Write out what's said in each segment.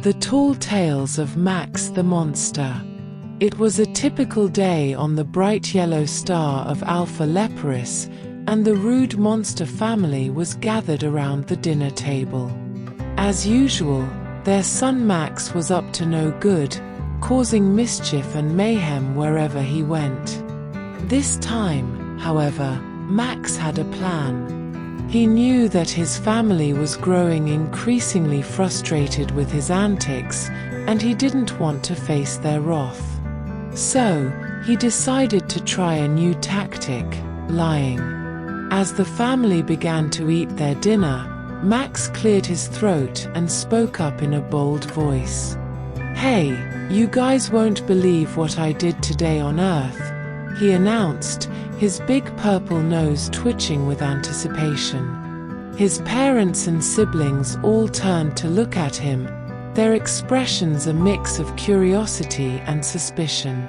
The Tall Tales of Max the Monster. It was a typical day on the bright yellow star of Alpha Leporis, and the rude monster family was gathered around the dinner table. As usual, their son Max was up to no good, causing mischief and mayhem wherever he went. This time, however, Max had a plan. He knew that his family was growing increasingly frustrated with his antics, and he didn't want to face their wrath. So, he decided to try a new tactic: lying. As the family began to eat their dinner, Max cleared his throat and spoke up in a bold voice. "Hey, you guys won't believe what I did today on Earth," he announced, his big purple nose twitching with anticipation. His parents and siblings all turned to look at him, their expressions a mix of curiosity and suspicion.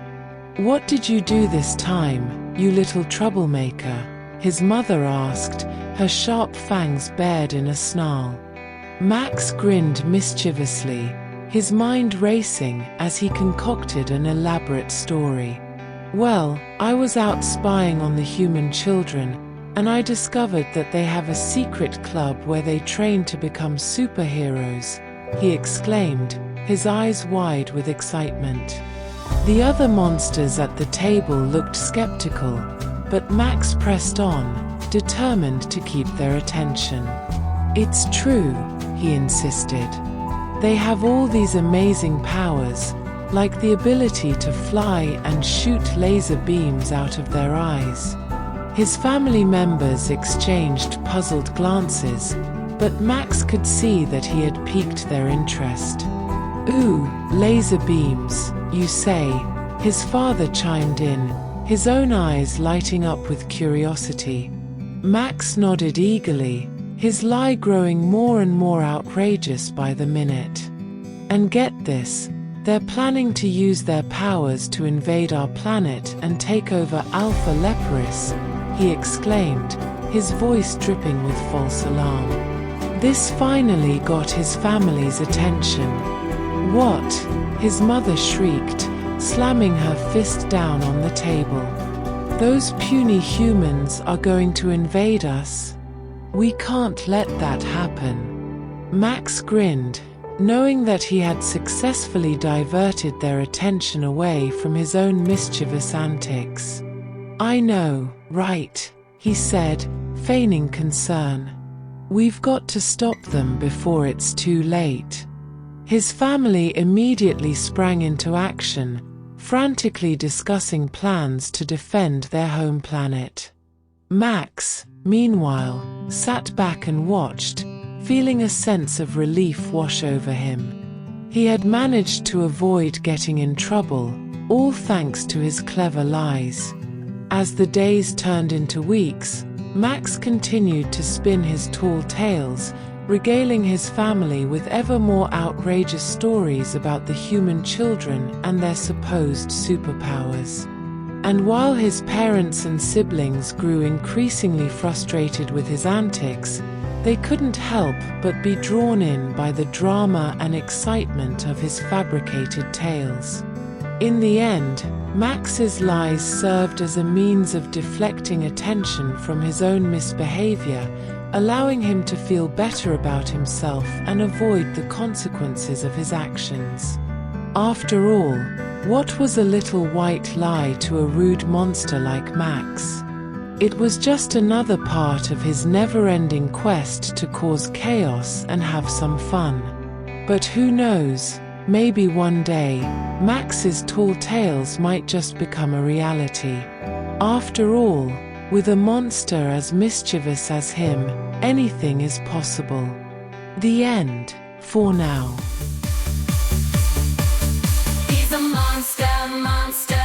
"What did you do this time, you little troublemaker?" his mother asked, her sharp fangs bared in a snarl. Max grinned mischievously, his mind racing as he concocted an elaborate story. "Well, I was out spying on the human children, and I discovered that they have a secret club where they train to become superheroes," he exclaimed, his eyes wide with excitement. The other monsters at the table looked skeptical, but Max pressed on, determined to keep their attention. "It's true," he insisted. "They have all these amazing powers, like the ability to fly and shoot laser beams out of their eyes." His family members exchanged puzzled glances, but Max could see that he had piqued their interest. "Ooh, laser beams, you say?" his father chimed in, his own eyes lighting up with curiosity. Max nodded eagerly, his lie growing more and more outrageous by the minute. "And get this, they're planning to use their powers to invade our planet and take over Alpha Leporis," he exclaimed, his voice dripping with false alarm. This finally got his family's attention. "What?" his mother shrieked, slamming her fist down on the table. "Those puny humans are going to invade us? We can't let that happen." Max grinned, knowing that he had successfully diverted their attention away from his own mischievous antics. "I know, right?" he said, feigning concern. "We've got to stop them before it's too late." His family immediately sprang into action, frantically discussing plans to defend their home planet. Max, meanwhile, sat back and watched, feeling a sense of relief wash over him. He had managed to avoid getting in trouble, all thanks to his clever lies. As the days turned into weeks, Max continued to spin his tall tales, regaling his family with ever more outrageous stories about the human children and their supposed superpowers. And while his parents and siblings grew increasingly frustrated with his antics, they couldn't help but be drawn in by the drama and excitement of his fabricated tales. In the end, Max's lies served as a means of deflecting attention from his own misbehavior, allowing him to feel better about himself and avoid the consequences of his actions. After all, what was a little white lie to a rude monster like Max? It was just another part of his never-ending quest to cause chaos and have some fun. But who knows, maybe one day, Max's tall tales might just become a reality. After all, with a monster as mischievous as him, anything is possible. The end, for now. He's a monster, monster.